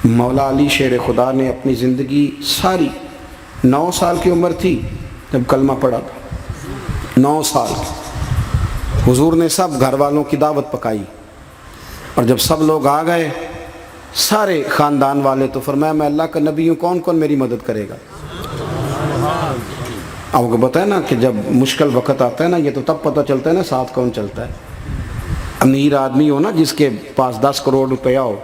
مولا علی شیر خدا نے اپنی زندگی ساری 9 سال کی عمر تھی جب کلمہ پڑھا تھا، 9 سال حضور نے سب گھر والوں کی دعوت پکائی، اور جب سب لوگ آ گئے سارے خاندان والے، تو فرمایا میں اللہ کا نبی ہوں، کون کون میری مدد کرے گا؟ آپ کو پتہ ہے نا کہ جب مشکل وقت آتا ہے نا، یہ تو تب پتہ چلتا ہے نا ساتھ کون چلتا ہے۔ امیر آدمی ہو نا جس کے پاس 10 کروڑ روپیہ ہو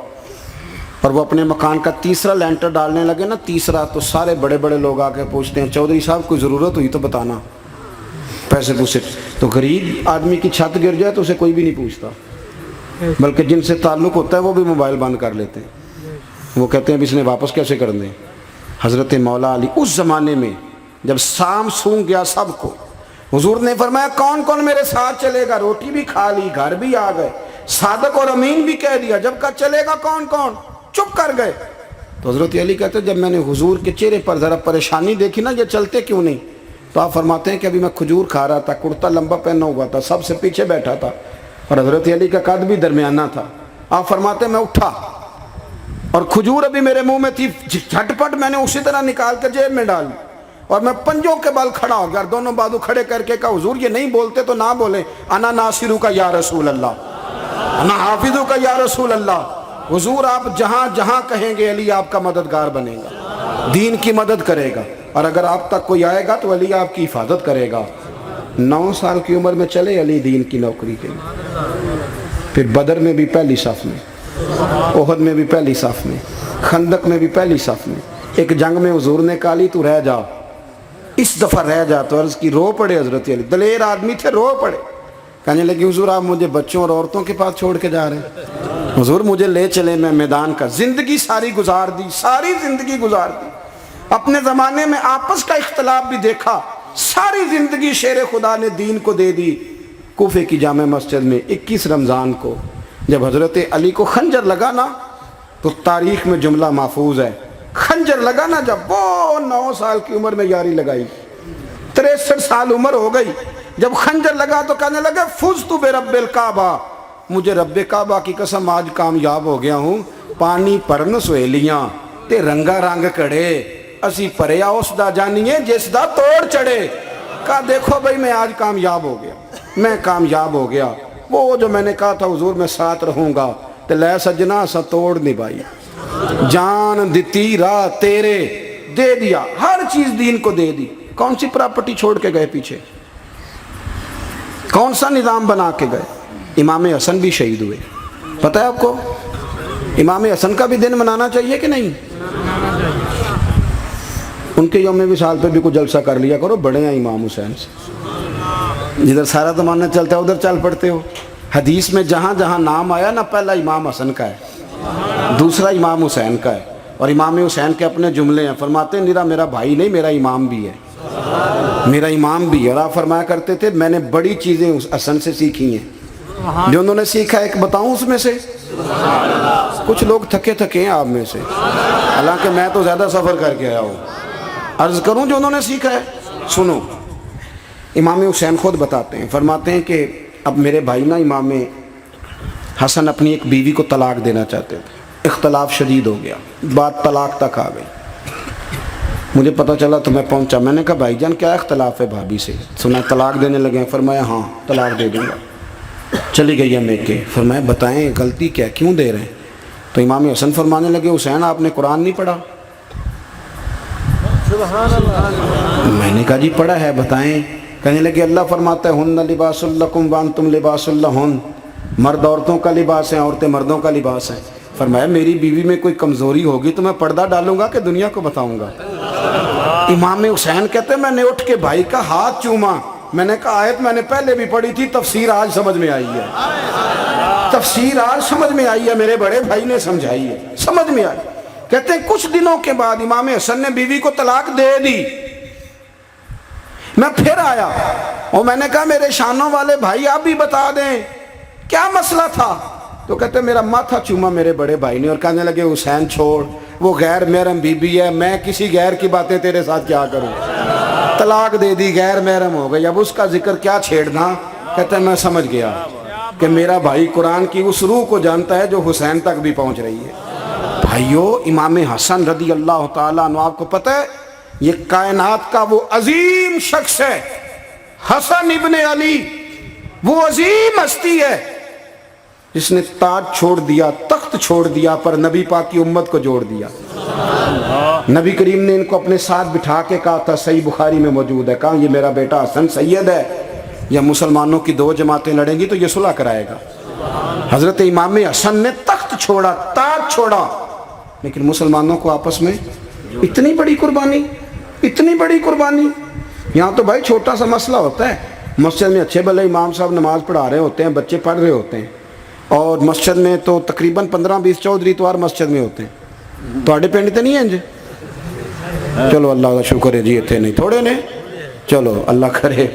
اور وہ اپنے مکان کا تیسرا لینٹر ڈالنے لگے نا، تیسرا، تو سارے بڑے بڑے لوگ آ کے پوچھتے ہیں چودھری صاحب کوئی ضرورت ہوئی تو بتانا، پیسے پوچھے۔ تو غریب آدمی کی چھت گر جائے تو اسے کوئی بھی نہیں پوچھتا، بلکہ جن سے تعلق ہوتا ہے وہ بھی موبائل بند کر لیتے ہیں، وہ کہتے ہیں اب اس نے واپس کیسے کر دیں۔ حضرت مولا علی اس زمانے میں جب سام سونگ گیا سب کو، حضور نے فرمایا کون کون میرے ساتھ چلے گا؟ روٹی بھی کھا لی، گھر بھی آ گئے، صادق اور امین بھی کہہ دیا، جب کہا چلے گا کون کون؟ چپ کر گئے۔ تو حضرت علی کہتے ہیں جب میں نے حضور کے چہرے پر ذرا پریشانی دیکھی نا، یہ چلتے کیوں نہیں؟ تو آپ فرماتے ہیں کہ ابھی میں کھجور کھا رہا تھا، کرتا لمبا پہنا ہوا تھا، سب سے پیچھے بیٹھا تھا، اور حضرت علی کا قد بھی درمیانہ تھا۔ آپ فرماتے ہیں میں اٹھا اور کھجور ابھی میرے منہ میں تھی، جھٹپٹ میں نے اسی طرح نکال کر جیب میں ڈالی، اور میں پنجوں کے بل کھڑا ہو گیا، دونوں بازو کھڑے کر کے کہا حضور یہ نہیں بولتے تو نہ بولیں، انا ناصرو کا یا رسول اللہ، انا حافظو کا یا رسول اللہ۔ حضور آپ جہاں جہاں کہیں گے علی آپ کا مددگار بنے گا، دین کی مدد کرے گا، اور اگر آپ تک کوئی آئے گا تو علی آپ کی حفاظت کرے گا۔ 9 سال کی عمر میں چلے علی دین کی نوکری کے لیے، پھر بدر میں بھی پہلی صف میں، احد میں بھی پہلی صف میں، خندق میں بھی پہلی صف میں۔ ایک جنگ میں حضور نے کہا علی تو رہ جا، اس دفعہ رہ جا، تو عرض کی رو پڑے حضرت علی، دلیر آدمی تھے، رو پڑے، کہنے لگے حضور آپ مجھے بچوں اور عورتوں کے پاس چھوڑ کے جا رہے ہیں؟ حضور مجھے لے چلے، میں میدان کا زندگی ساری گزار دی، ساری زندگی گزار دی، اپنے زمانے میں آپس کا اختلاف بھی دیکھا، ساری زندگی شیر خدا نے دین کو دے دی۔ کوفے کی جامع مسجد میں 21 رمضان کو جب حضرت علی کو خنجر لگا نا، تو تاریخ میں جملہ محفوظ ہے، خنجر لگا نا جب، وہ 9 سال کی عمر میں یاری لگائی، 63 سال عمر ہو گئی، جب خنجر لگا تو کہنے لگے فزت برب الکعبہ، مجھے رب کعبہ کی قسم آج کامیاب ہو گیا ہوں، پانی پرن سہیلیاں تے رنگا رنگ کڑے، اسی پریا اس دا جانیے جس دا توڑ چڑھے۔ کہا دیکھو بھائی میں آج کامیاب ہو گیا، میں کامیاب ہو گیا، وہ جو میں نے کہا تھا حضور میں ساتھ رہوں گا، تے لے سجنا سا توڑ نبھائی، جان دیتی راہ تیرے، دے دیا ہر چیز دین کو دے دی۔ کون سی پراپرٹی چھوڑ کے گئے پیچھے؟ کون سا نظام بنا کے گئے؟ امام حسن بھی شہید ہوئے، پتہ ہے آپ کو؟ امام حسن کا بھی دن منانا چاہیے کہ نہیں؟ ان کے یوم وصال پہ بھی کوئی جلسہ کر لیا کرو، بڑے ہیں امام حسین سے، جدھر سارا زمانہ چلتا ہے ادھر چل پڑتے ہو۔ حدیث میں جہاں جہاں نام آیا نا، پہلا امام حسن کا ہے، دوسرا امام حسین کا ہے، اور امام حسین کے اپنے جملے ہیں، فرماتے ہیں نیرا میرا بھائی نہیں، میرا امام بھی ہے، میرا امام بھی ہے۔ اور آپ فرمایا کرتے تھے میں نے بڑی چیزیں اس حسن سے سیکھی ہیں، جو انہوں نے سیکھا ایک بتاؤں اس میں سے؟ کچھ لوگ تھکے تھکے ہیں آپ میں سے، حالانکہ میں تو زیادہ سفر کر کے آیا ہوں، عرض کروں جو انہوں نے سیکھا ہے؟ سنو، امام حسین خود بتاتے ہیں، فرماتے ہیں کہ اب میرے بھائی نا امام حسن اپنی ایک بیوی کو طلاق دینا چاہتے تھے، اختلاف شدید ہو گیا، بات طلاق تک آ گئی، مجھے پتہ چلا تو میں پہنچا، میں نے کہا بھائی جان کیا اختلاف ہے بھابھی سے؟ سنا طلاق دینے لگے ہیں؟ فرمایا ہاں طلاق دے دوں گا۔ چلی گئی ہے میکے، فرمایا بتائیں غلطی کیا، کیوں دے رہے ہیں؟ تو امام حسن فرمانے لگے حسین آپ نے قرآن نہیں پڑھا؟ میں نے کہا جی پڑھا ہے، بتائیں۔ کہنے لگے اللہ فرماتا ہے ہن لباس لکم وانتم لباس لہن، مرد عورتوں کا لباس ہیں، عورتیں مردوں کا لباس ہیں۔ فرمایا میری بیوی میں کوئی کمزوری ہوگی تو میں پردہ ڈالوں گا کہ دنیا کو بتاؤں گا؟ امام حسین کہتے ہیں میں نے اٹھ کے بھائی کا ہاتھ چوما، میں نے کہا آیت میں نے پہلے بھی پڑھی تھی، تفسیر آج سمجھ میں آئی ہے، تفسیر آج سمجھ میں آئی ہے، میرے بڑے بھائی نے سمجھائی ہے، سمجھ میں آئی۔ کہتے ہیں کچھ دنوں کے بعد امام حسن نے بیوی کو طلاق دے دی، میں پھر آیا اور میں نے کہا میرے شانوں والے بھائی آپ بھی بتا دیں کیا مسئلہ تھا؟ تو کہتے ہیں میرا ماتھا چوما میرے بڑے بھائی نے، اور کہنے لگے حسین چھوڑ، وہ غیر محرم بیوی ہے، میں کسی غیر کی باتیں تیرے ساتھ کیا کروں، طلاق دے دی، غیر محرم ہو گئی، اب اس کا ذکر کیا چھیڑنا؟ کہتے ہیں میں سمجھ گیا کہ میرا بھائی قرآن کی اس روح کو جانتا ہے جو حسین تک بھی پہنچ رہی ہے۔ بھائیو امام حسن رضی اللہ تعالیٰ عنہ، آپ کو پتہ ہے یہ کائنات کا وہ عظیم شخص ہے، حسن ابن علی، وہ عظیم ہستی ہے جس نے تاج چھوڑ دیا، تخت چھوڑ دیا، پر نبی پاک کی امت کو جوڑ دیا۔ نبی کریم نے ان کو اپنے ساتھ بٹھا کے کہا تھا، صحیح بخاری میں موجود ہے، کہا یہ میرا بیٹا حسن سید ہے، یا مسلمانوں کی دو جماعتیں لڑیں گی تو یہ صلح کرائے گا۔ حضرت امام حسن نے تخت چھوڑا، تاج چھوڑا، لیکن مسلمانوں کو آپس میں اتنی بڑی قربانی، اتنی بڑی قربانی۔ یہاں تو بھائی چھوٹا سا مسئلہ ہوتا ہے، مسجد میں اچھے بھلے امام صاحب نماز پڑھا رہے ہوتے ہیں، بچے پڑھ رہے ہوتے ہیں، اور مسجد میں تو تقریباً 15-20 چودھری اتوار مسجد میں ہوتے ہیں۔ تواڈے پنڈ تے نہیں ہیں جی؟ چلو اللہ کا شکر ہے جی، اتنے نہیں تھوڑے نے، چلو اللہ کرے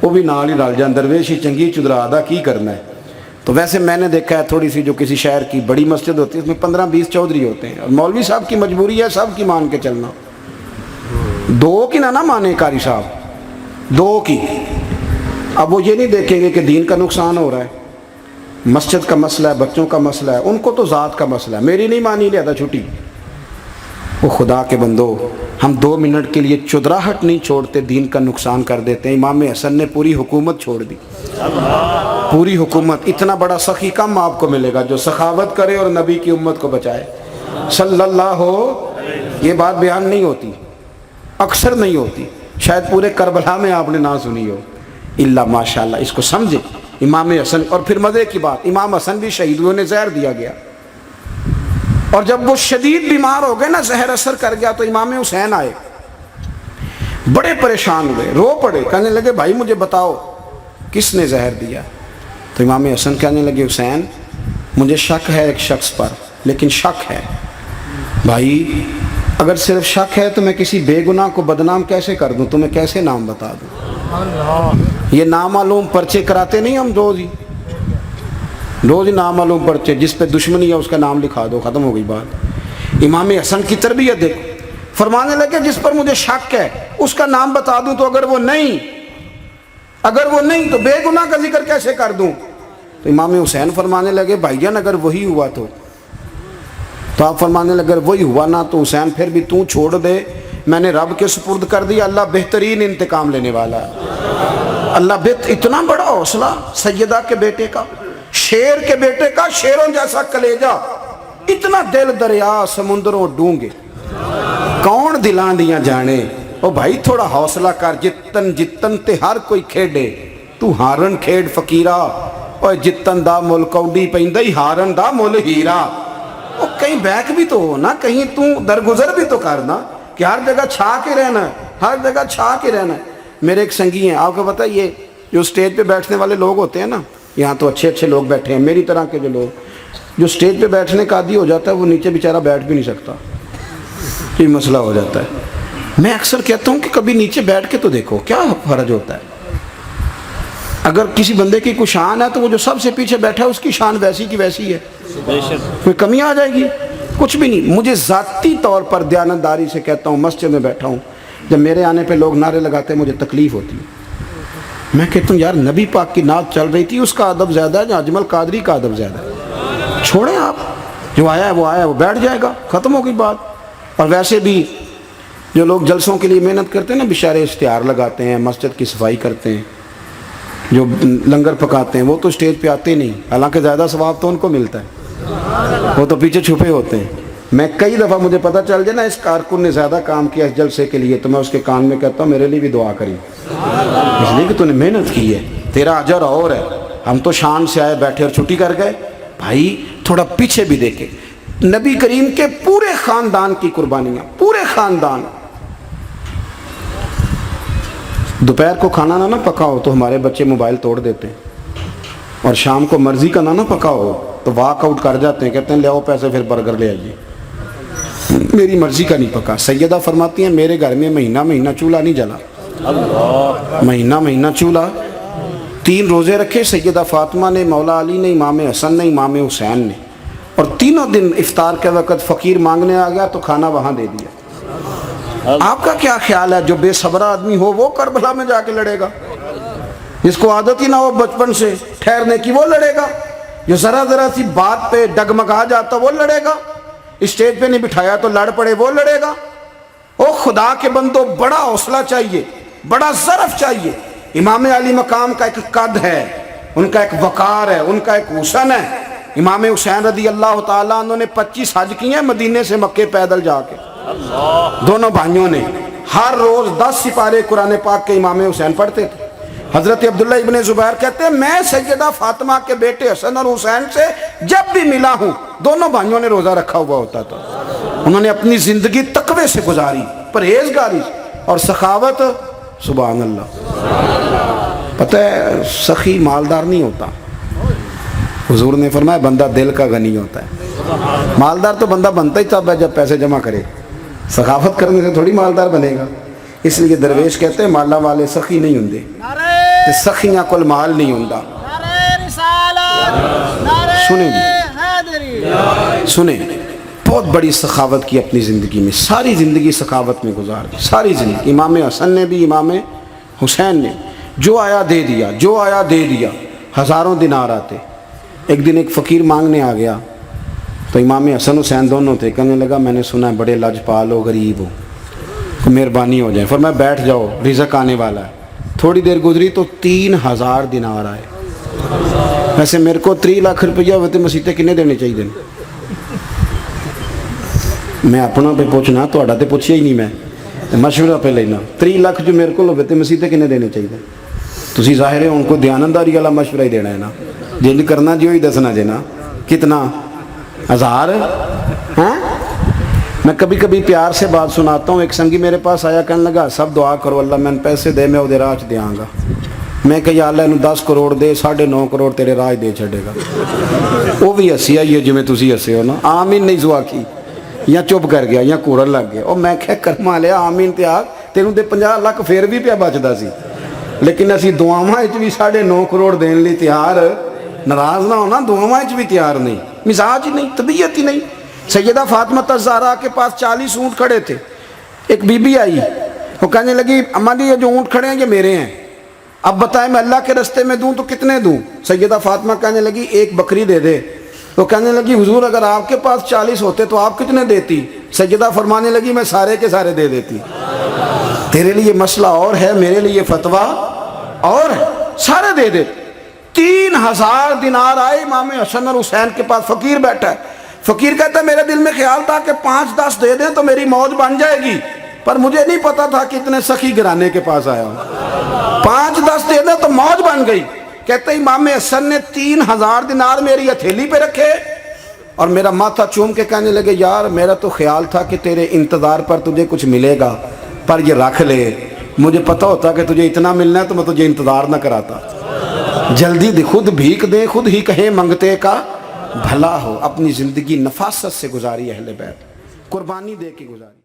وہ بھی نال ہی رل جان، درویش ہی چنگی چدرا دا کی کرنا ہے۔ تو ویسے میں نے دیکھا ہے تھوڑی سی جو کسی شہر کی بڑی مسجد ہوتی ہے اس میں 15-20 چودھری ہوتے ہیں، اور مولوی صاحب کی مجبوری ہے سب کی مان کے چلنا، دو کی نہ مانے قاری صاحب، دو کی۔ اب وہ یہ نہیں دیکھیں گے کہ دین کا نقصان ہو رہا ہے، مسجد کا مسئلہ ہے، بچوں کا مسئلہ ہے، ان کو تو ذات کا مسئلہ ہے، میری نہیں مانی لہذا چھٹی۔ وہ خدا کے بندو، ہم 2 منٹ کے لیے چدراہٹ نہیں چھوڑتے، دین کا نقصان کر دیتے ہیں۔ امام حسن نے پوری حکومت چھوڑ دی، پوری حکومت۔ اتنا بڑا سخی کم آپ کو ملے گا جو سخاوت کرے اور نبی کی امت کو بچائے صلی اللہ ہو۔ یہ بات بیان نہیں ہوتی، اکثر نہیں ہوتی، شاید پورے کربلا میں آپ نے نہ سنی ہو، الا ماشاءاللہ۔ اس کو سمجھے امام حسن۔ اور پھر مزے کی بات، امام حسن بھی شہید ہوئے، انہیں زہر دیا گیا، اور جب وہ شدید بیمار ہو گئے نا، زہر اثر کر گیا، تو امام حسین آئے، بڑے پریشان ہوئے، رو پڑے، کہنے لگے بھائی مجھے بتاؤ کس نے زہر دیا؟ تو امام حسن کہنے لگے حسین مجھے شک ہے ایک شخص پر، لیکن شک ہے بھائی، اگر صرف شک ہے تو میں کسی بے گناہ کو بدنام کیسے کر دوں، تمہیں کیسے نام بتا دوں؟ یہ نامعلوم پرچے کراتے نہیں ہم روز ہی نامعلوم پرچے، جس پہ دشمنی ہے اس کا نام لکھا دو، ختم ہو گئی بات۔ امام حسن کی تربیت دیکھو، فرمانے لگے جس پر مجھے شک ہے اس کا نام بتا دوں، تو اگر وہ نہیں تو بے گناہ کا ذکر کیسے کر دوں؟ تو امام حسین فرمانے لگے بھائی جان اگر وہی ہوا تو آپ فرمانے لگے اگر وہی ہوا نا تو حسین پھر بھی تو چھوڑ دے، میں نے رب کے سپرد کر دیا، اللہ بہترین انتقام لینے والا ہے۔ اللہ اتنا بڑا حوصلہ سیدہ کے بیٹے کا، شیر کے بیٹے کا، شیروں جیسا کلیجہ، اتنا دل دریا سمندروں ڈونگے، کون دلاں دیاں جانے۔ او بھائی تھوڑا حوصلہ کر، جتن تے ہر کوئی کھیڈے، تو ہارن کھیڈ فقیرہ، اور جتن دا مل کوڈی پیندی ہارن دا مل ہیرا۔ او کہیں بیک بھی تو ہو نا، کہیں تو درگزر بھی تو کرنا، کہ ہر جگہ چھا کے رہنا ہے، ہر جگہ چھا کے رہنا ہے۔ میرے ایک سنگی ہیں، آپ کو پتہ ہے یہ جو سٹیج پہ بیٹھنے والے لوگ ہوتے ہیں نا، یہاں تو اچھے لوگ بیٹھے ہیں، میری طرح کے جو لوگ جو سٹیج پہ بیٹھنے کا عادی ہو جاتا ہے وہ نیچے بیچارہ بیٹھ بھی نہیں سکتا، یہ مسئلہ ہو جاتا ہے۔ میں اکثر کہتا ہوں کہ کبھی نیچے بیٹھ کے تو دیکھو کیا فرج ہوتا ہے۔ اگر کسی بندے کی کوئی شان ہے تو وہ جو سب سے پیچھے بیٹھا ہے اس کی شان ویسی کی ویسی ہے، کوئی کمی آ جائے گی؟ کچھ بھی نہیں۔ مجھے ذاتی طور پر دیانتداری سے کہتا ہوں، مسجد میں بیٹھا ہوں، جب میرے آنے پہ لوگ نعرے لگاتے ہیں مجھے تکلیف ہوتی ہے۔ میں کہتا ہوں یار نبی پاک کی نعت چل رہی تھی، اس کا ادب زیادہ ہے یا اجمل قادری کا ادب زیادہ ہے؟ چھوڑیں آپ، جو آیا ہے وہ بیٹھ جائے گا، ختم ہو گئی بات۔ اور ویسے بھی جو لوگ جلسوں کے لیے محنت کرتے ہیں نا، بیچارے اشتہار لگاتے ہیں، مسجد کی صفائی کرتے ہیں، جو لنگر پکاتے ہیں، وہ تو اسٹیج پہ آتے نہیں، حالانکہ زیادہ ثواب تو ان کو ملتا ہے، وہ تو پیچھے چھپے ہوتے ہیں۔ میں کئی دفعہ مجھے پتہ چل جائے نا اس کارکن نے زیادہ کام کیا اس جلسے کے لیے، تو میں اس کے کان میں کہتا ہوں میرے لیے بھی دعا کری، اس لیے کہ تو نے محنت کی ہے، تیرا اجر اور ہے۔ ہم تو شان سے آئے بیٹھے اور چھٹی کر گئے۔ بھائی تھوڑا پیچھے بھی دیکھے، نبی کریم کے پورے خاندان کی قربانیاں، پورے خاندان۔ دوپہر کو کھانا نہ پکاؤ تو ہمارے بچے موبائل توڑ دیتے ہیں، اور شام کو مرضی کا نہ پکاؤ تو واک آؤٹ کر جاتے ہیں، کہتے ہیں لے آؤ پیسے پھر برگر لے آئیے، میری مرضی کا نہیں پکا۔ سیدہ فرماتی ہیں میرے گھر میں مہینہ چولہا نہیں جلا، مہینہ چولہا۔ 3 روزے رکھے سیدہ فاطمہ نے، مولا علی نے، امام حسن نے، امام حسین نے، اور تینوں دن افطار کے وقت فقیر مانگنے آ گیا تو کھانا وہاں دے دیا۔ آپ کا کیا خیال ہے جو بے صبر آدمی ہو وہ کربلا میں جا کے لڑے گا؟ جس کو عادت ہی نہ ہو بچپن سے ٹھہرنے کی وہ لڑے گا؟ جو ذرا سی بات پہ ڈگمگا جاتا وہ لڑے گا؟ اسٹیج پہ نہیں بٹھایا تو لڑ پڑے وہ لڑے گا؟ او خدا کے بندو، بڑا حوصلہ چاہیے، بڑا ظرف چاہیے۔ امام علی مقام کا ایک قد ہے، ان کا ایک وقار ہے، ان کا ایک حسن ہے۔ امام حسین رضی اللہ تعالیٰ عنہ نے 25 حج کیے ہیں مدینے سے مکے پیدل جا کے، دونوں بھائیوں نے۔ ہر روز 10 سپارے قرآن پاک کے امام حسین پڑھتے تھے۔ حضرت عبداللہ ابن زبیر کہتے ہیں میں سیدہ فاطمہ کے بیٹے حسن اور حسین سے جب بھی ملا ہوں دونوں بھائیوں نے روزہ رکھا ہوا ہوتا تھا۔ انہوں نے اپنی زندگی تقوی سے گزاری، پرہیزگاری اور سخاوت۔ سبحان اللہ۔ پتہ ہے سخی مالدار نہیں ہوتا، حضور نے فرمایا بندہ دل کا غنی ہوتا ہے۔ مالدار تو بندہ بنتا ہی تب ہے جب پیسے جمع کرے، سخاوت کرنے سے تھوڑی مالدار بنے گا۔ اس لیے درویش کہتے ہیں مالا والے سخی نہیں ہوندے، تے سخیاں کول مال نہیں ہوندا۔ سنیں جی، سنیں، بہت بڑی سخاوت کی اپنی زندگی میں، ساری زندگی سخاوت میں گزار دی، ساری زندگی۔ امام حسن نے بھی، امام حسین نے جو آیا دے دیا، جو آیا دے دیا، ہزاروں دینار آتے۔ ایک دن ایک فقیر مانگنے آ گیا تو امام حسن حسین دونوں تھے، کہنے لگا میں نے سنا ہے بڑے لاجپال ہو، غریب ہو، مہربانی ہو جائے۔ فرمایا بیٹھ جاؤ، رزق آنے والا ہے۔ تھوڑی دیر گزری تو 3000 دینار آئے۔ ویسے میرے کو 3 لاکھ روپیہ ہوتے مسیطے کنے دینے چاہیے؟ میں اپنا پہ پوچھنا، تھوڑا تے پوچھیا ہی نہیں، میں مشورہ پہ لینا۔ 3 لاکھ جو میرے کو ہوتے مسیطے کنے دینے چاہیے؟ تسی ظاہر ہے ان کو دیانتداری والا مشورہ ہی دینا ہے نا، جن کرنا جو ہی دسنا جے نا۔ کتنا؟ 1000؟ ہاں، میں کبھی کبھی پیار سے بات سناتا ہوں۔ ایک سنگی میرے پاس آیا، کہنے لگا سب دعا کرو اللہ میں پیسے دے، میں وہ راہ چ دیاں گا۔ میں کہ یا اللہ انہوں 10 کروڑ دے، 9.5 کروڑ تیرے راہ دے چھڑے گا۔ وہ بھی ہسی آئی ہے جو میں تسی ہسے ہو نا، آمین نہیں زوا کی، یا چپ کر گیا یا کورن لگ گیا۔ اور میں کہ کرما لیا آمین تے آگ، تینوں دے 50 لاکھ پھر بھی پیا بچدا سی، لیکن اسی دعاواں وچ بھی 9.5 کروڑ دین لی تیار، ناراض نہ ہونا، دعاواں وچ بھی تیار نہیں، مزاج ہی نہیں، طبیعت ہی نہیں۔ سیدہ فاطمہ الزہرا کے پاس 40 اونٹ کھڑے تھے۔ ایک بی بی آئی، وہ کہنے لگی اماں جی یہ جو اونٹ کھڑے ہیں یہ میرے ہیں، اب بتائیں میں اللہ کے رستے میں دوں تو کتنے دوں؟ سیدہ فاطمہ کہنے لگی 1 بکری دے دے۔ وہ کہنے لگی حضور اگر آپ کے پاس 40 ہوتے تو آپ کتنے دیتی؟ سیدہ فرمانے لگی میں سارے کے سارے دے دیتی۔ تیرے لیے مسئلہ اور ہے، میرے لیے فتویٰ اور ہے، سارے دے دے۔ 3000 دینار آئے امام حسن اور حسین کے پاس۔ فقیر بیٹھا ہے، فقیر کہتا ہے میرے دل میں خیال تھا کہ 5-10 دے دیں تو میری موج بن جائے گی، پر مجھے نہیں پتا تھا کہ اتنے سخی گرانے کے پاس آیا ہوں۔ 5-10 دے دیں تو موج بن گئی۔ کہتے امام حسن نے 3000 دینار میری ہتھیلی پہ رکھے اور میرا ماتھا چوم کے کہنے لگے یار میرا تو خیال تھا کہ تیرے انتظار پر تجھے کچھ ملے گا، پر یہ رکھ لے، مجھے پتا ہوتا کہ تجھے اتنا ملنا ہے تو میں تجھے انتظار نہ کراتا۔ جلدی دے، خود بھیک دے، خود ہی کہے منگتے کا بھلا ہو۔ اپنی زندگی نفاست سے گزاری اہل بیت، قربانی دے کے گزاری۔